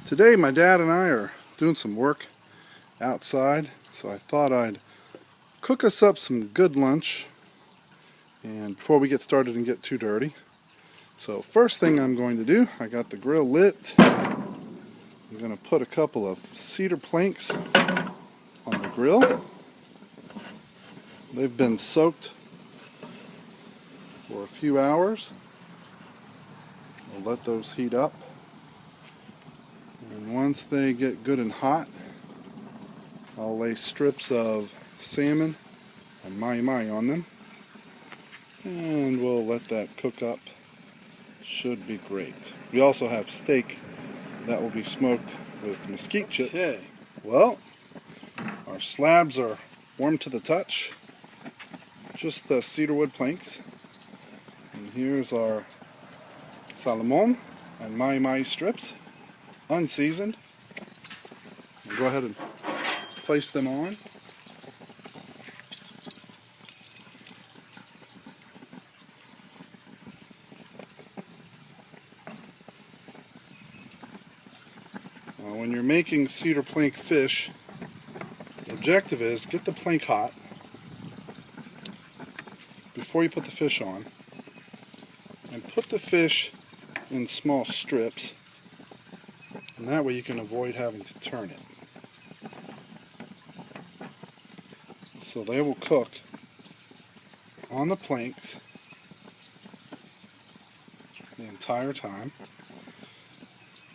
Today my dad and I are doing some work outside, so I thought I'd cook us up some good lunch and before we get started and get too dirty. So first thing I'm going to do, I got the grill lit. I'm going to put a couple of cedar planks on the grill. They've been soaked for a few hours. I'll let those heat up. And once they get good and hot, I'll lay strips of salmon and mahi-mahi on them. And we'll let that cook up. Should be great. We also have steak that will be smoked with mesquite chips. Okay, well, our slabs are warm to the touch. Just the cedar wood planks. And here's our salmon and mahi-mahi strips, unseasoned. We'll go ahead and place them on. When you're making cedar plank fish, the objective is get the plank hot before you put the fish on, and put the fish in small strips, and that way you can avoid having to turn it. So they will cook on the planks the entire time.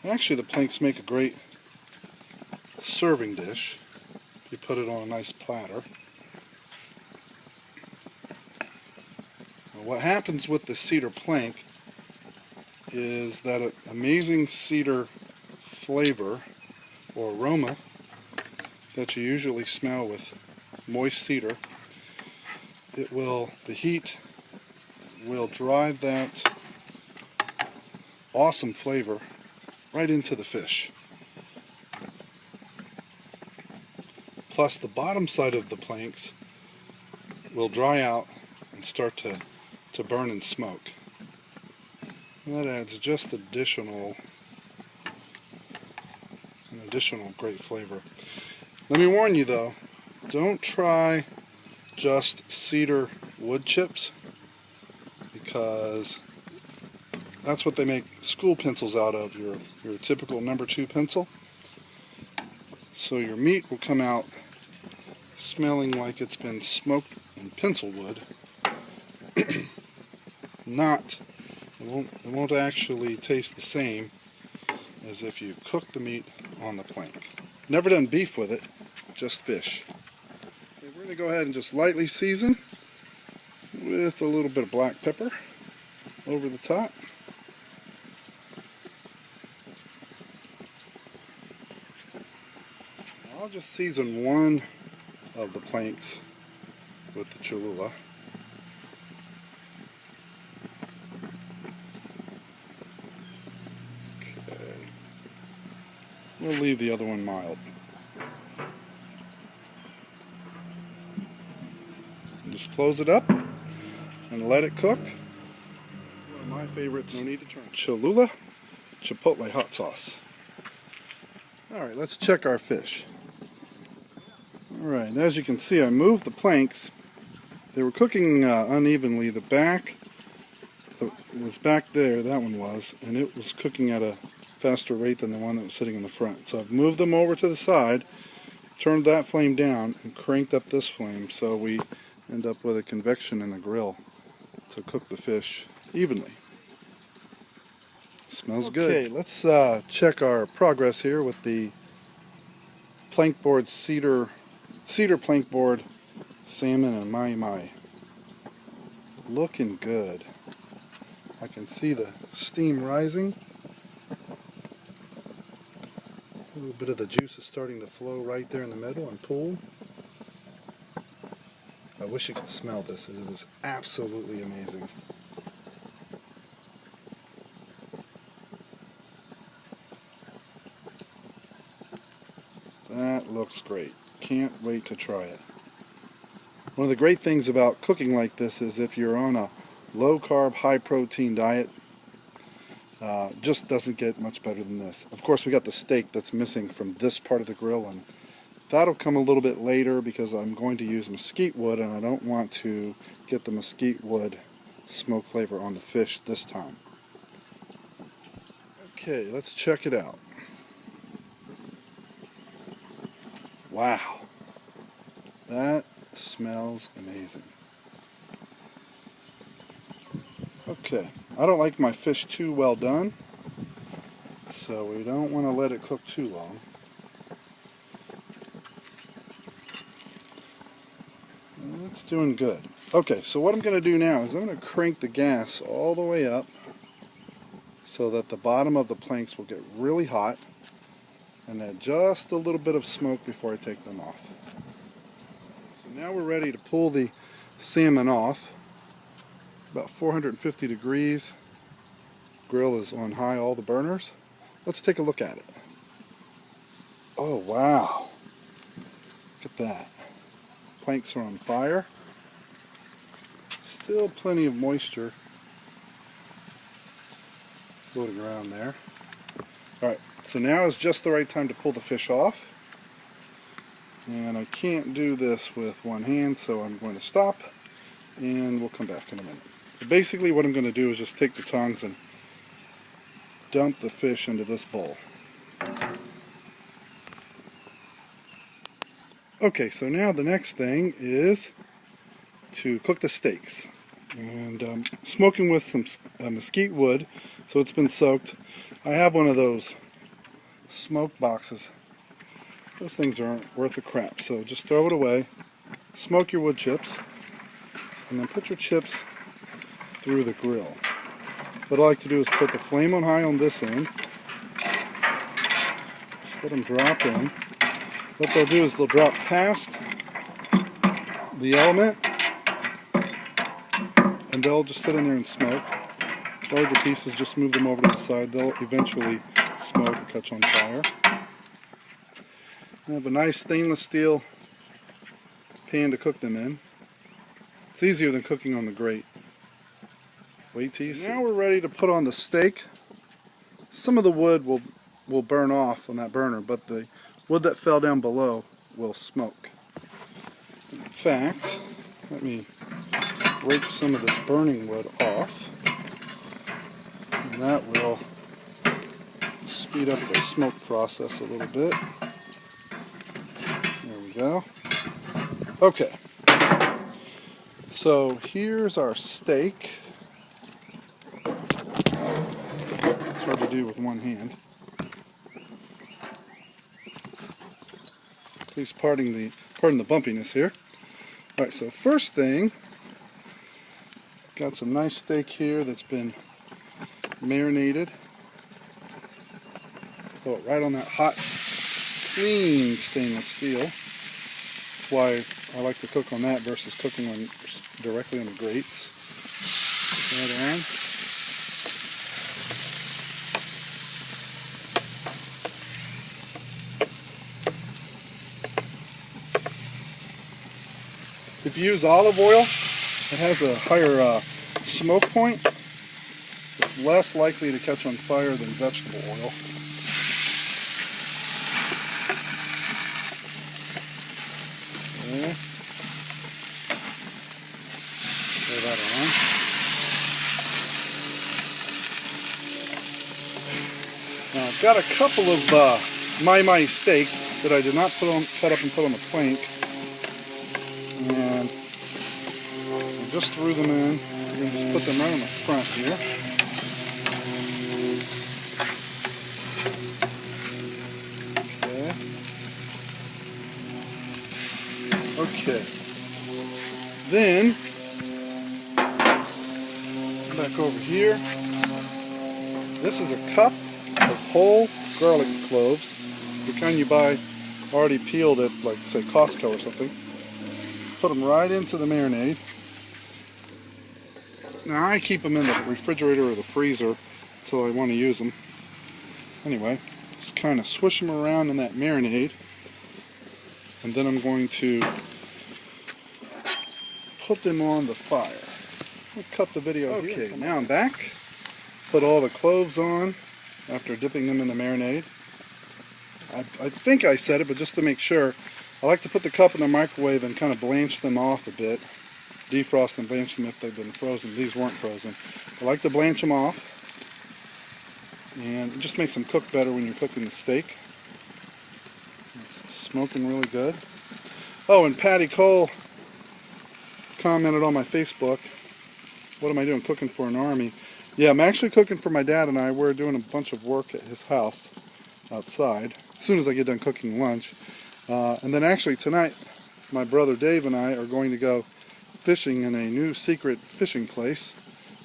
Actually, the planks make a great serving dish if you put it on a nice platter. Well, what happens with the cedar plank is that amazing cedar flavor or aroma that you usually smell with moist cedar, the heat will drive that awesome flavor right into the fish. Plus the bottom side of the planks will dry out and start to burn and smoke. And that adds just an additional great flavor. Let me warn you though, don't try just cedar wood chips, because that's what they make school pencils out of, your typical number 2 pencil. So your meat will come out smelling like it's been smoked in pencil wood. It won't actually taste the same as if you cook the meat on the plank. Never done beef with it, just fish. Okay, we're going to go ahead and just lightly season with a little bit of black pepper over the top. I'll just season one of the planks with the Cholula. Okay. We'll leave the other one mild. Just close it up and let it cook. One of my favorites, no need to turn. Cholula Chipotle hot sauce. Alright, let's check our fish. Alright, as you can see, I moved the planks. They were cooking unevenly. The back was back there, that one was, and it was cooking at a faster rate than the one that was sitting in the front. So I've moved them over to the side, turned that flame down, and cranked up this flame so we end up with a convection in the grill to cook the fish evenly. Smells good. Okay, let's check our progress here with the plank board cedar plank board salmon and mahi-mahi. Looking good. I can see the steam rising. A little bit of the juice is starting to flow right there in the middle and pool. I wish you could smell this. It is absolutely amazing. That looks great. Can't wait to try it. One of the great things about cooking like this is if you're on a low carb, high protein diet, Just doesn't get much better than this. Of course, we got the steak that's missing from this part of the grill, and that'll come a little bit later because I'm going to use mesquite wood, and I don't want to get the mesquite wood smoke flavor on the fish this time. Okay, let's check it out. Wow, that smells amazing. Okay, I don't like my fish too well done, so we don't want to let it cook too long. It's doing good. Okay, so what I'm going to do now is I'm going to crank the gas all the way up so that the bottom of the planks will get really hot and add just a little bit of smoke before I take them off. So now we're ready to pull the salmon off. About 450 degrees. Grill is on high, all the burners. Let's take a look at it. Oh wow, look at that. Planks are on fire. Still plenty of moisture floating around there. Alright, so now is just the right time to pull the fish off. And I can't do this with one hand, so I'm going to stop and we'll come back in a minute. But basically what I'm going to do is just take the tongs and dump the fish into this bowl. Okay, so now the next thing is to cook the steaks. And smoking with some mesquite wood, so it's been soaked. I have one of those smoke boxes. Those things aren't worth a crap, so just throw it away. Smoke your wood chips, and then put your chips through the grill. What I like to do is put the flame on high on this end. Just let them drop in. What they'll do is they'll drop past the element, and they'll just sit in there and smoke. Larger pieces, just move them over to the side. They'll eventually smoke or catch on fire. I have a nice stainless steel pan to cook them in. It's easier than cooking on the grate. Wait till you see. Now we're ready to put on the steak. Some of the wood will burn off on that burner, but the wood that fell down below will smoke. In fact, let me rake some of this burning wood off, and that will speed up the smoke process a little bit. There we go. Okay, so here's our steak. It's hard to do with one hand. Please pardon the bumpiness here. Alright, so first thing, got some nice steak here that's been marinated. Throw it right on that hot, clean stainless steel. That's why I like to cook on that versus cooking directly on the grates. Put that on. If you use olive oil, it has a higher smoke point. It's less likely to catch on fire than vegetable oil. Okay. Throw that on. Now I've got a couple of my steaks that I did not cut up and put on the plank. And I just threw them in. I'm going to just put them right on the front here. Okay. Then, back over here. This is a cup of whole garlic cloves. The kind you buy already peeled at, like, say, Costco or something. Put them right into the marinade. Now I keep them in the refrigerator or the freezer until I want to use them. Anyway, just kind of swish them around in that marinade, and then I'm going to put them on the fire. I'll cut the video here. Okay, now I'm back. Put all the cloves on after dipping them in the marinade. I think I said it, but just to make sure, I like to put the cup in the microwave and kind of blanch them off a bit. Defrost and blanch them if they've been frozen. These weren't frozen. I like to blanch them off, and it just makes them cook better when you're cooking the steak. It's smoking really good. Oh, and Patty Cole commented on my Facebook, what am I doing cooking for an army? Yeah, I'm actually cooking for my dad and I. We're doing a bunch of work at his house outside as soon as I get done cooking lunch. And then actually tonight, my brother Dave and I are going to go fishing in a new secret fishing place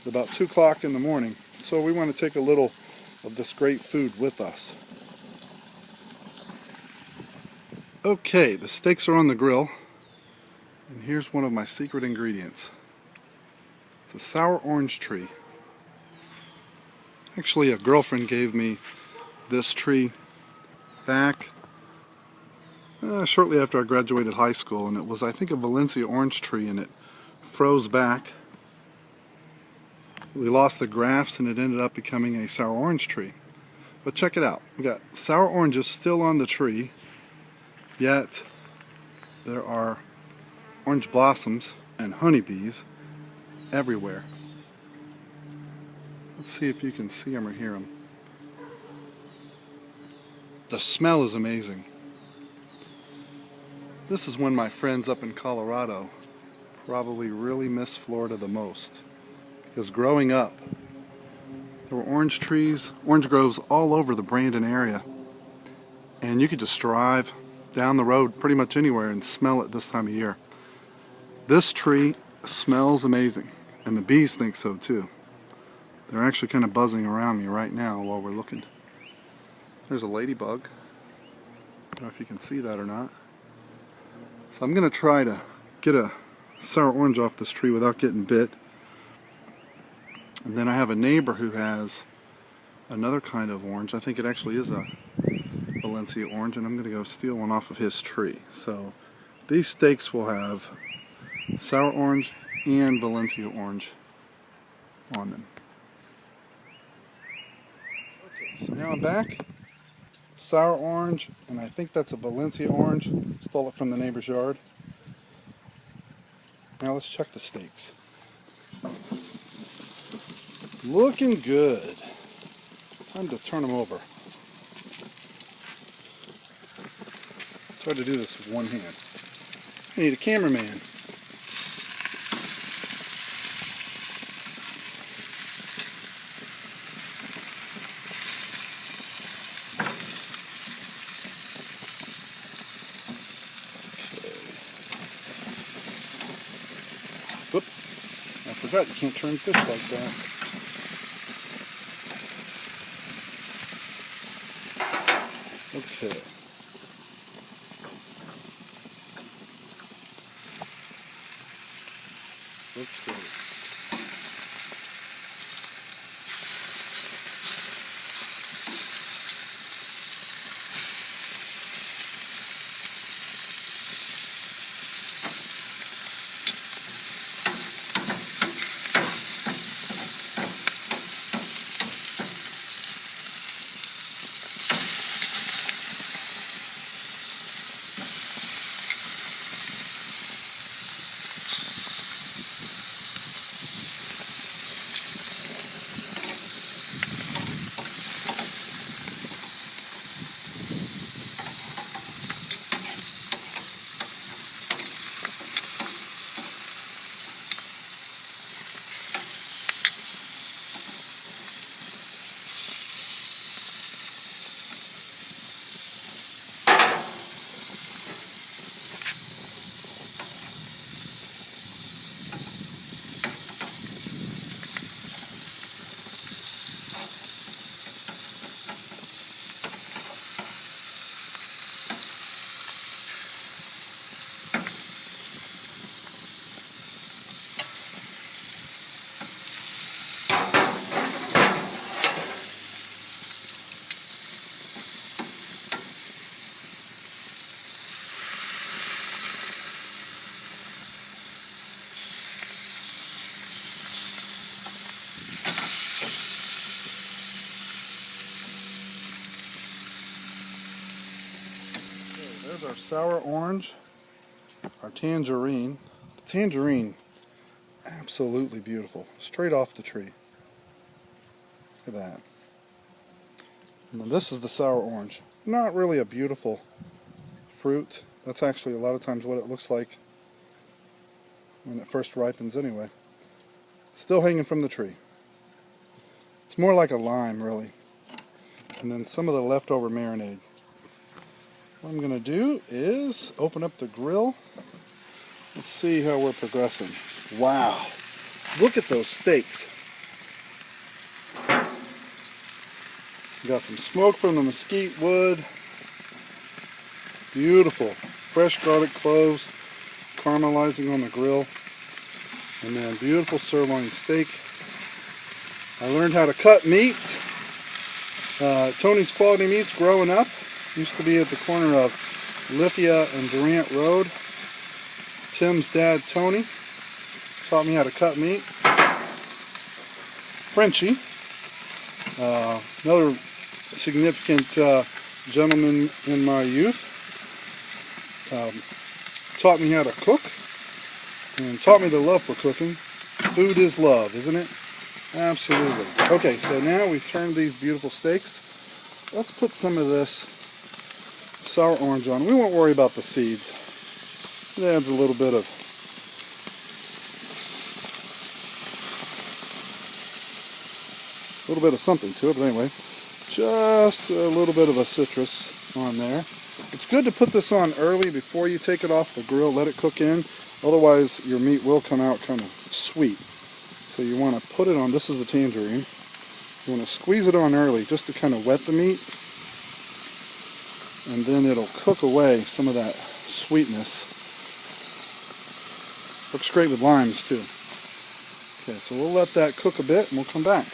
at about 2 o'clock in the morning. So we want to take a little of this great food with us. Okay, the steaks are on the grill. And here's one of my secret ingredients. It's a sour orange tree. Actually, a girlfriend gave me this tree back shortly after I graduated high school, and it was, I think, a Valencia orange tree, and it froze back. We lost the grafts and it ended up becoming a sour orange tree. But check it out. We got sour oranges still on the tree, yet there are orange blossoms and honeybees everywhere. Let's see if you can see them or hear them. The smell is amazing. This is when my friends up in Colorado probably really miss Florida the most. Because growing up, there were orange trees, orange groves all over the Brandon area. And you could just drive down the road pretty much anywhere and smell it this time of year. This tree smells amazing, and the bees think so too. They're actually kind of buzzing around me right now while we're looking. There's a ladybug. I don't know if you can see that or not. So I'm going to try to get a sour orange off this tree without getting bit. And then I have a neighbor who has another kind of orange. I think it actually is a Valencia orange, and I'm going to go steal one off of his tree. So these steaks will have sour orange and Valencia orange on them. Okay, so now I'm back. Sour orange, and I think that's a Valencia orange. Stole it from the neighbor's yard. Now let's check the steaks. Looking good. Time to turn them over. Try to do this with one hand. I need a cameraman. Whoop. I forgot you can't turn fish like that. Okay. Looks good. There's our sour orange, our tangerine. The tangerine, absolutely beautiful, straight off the tree. Look at that. And then this is the sour orange. Not really a beautiful fruit. That's actually a lot of times what it looks like when it first ripens anyway. Still hanging from the tree. It's more like a lime, really. And then some of the leftover marinade. What I'm going to do is open up the grill. Let's see how we're progressing. Wow. Look at those steaks. Got some smoke from the mesquite wood. Beautiful. Fresh garlic cloves caramelizing on the grill. And then beautiful sirloin steak. I learned how to cut meat. Tony's Quality Meats growing up. Used to be at the corner of Lithia and Durant Road. Tim's dad, Tony, taught me how to cut meat. Frenchie, another significant gentleman in my youth, taught me how to cook and taught me the love for cooking. Food is love, isn't it? Absolutely. Okay, so now we've turned these beautiful steaks. Let's put some of this sour orange on. We won't worry about the seeds. It adds a little bit of something to it, but anyway, just a little bit of a citrus on there. It's good to put this on early before you take it off the grill. Let it cook in. Otherwise, your meat will come out kind of sweet. So you want to put it on. This is the tangerine. You want to squeeze it on early just to kind of wet the meat. And then it'll cook away some of that sweetness. Looks great with limes too. Okay, so we'll let that cook a bit and we'll come back.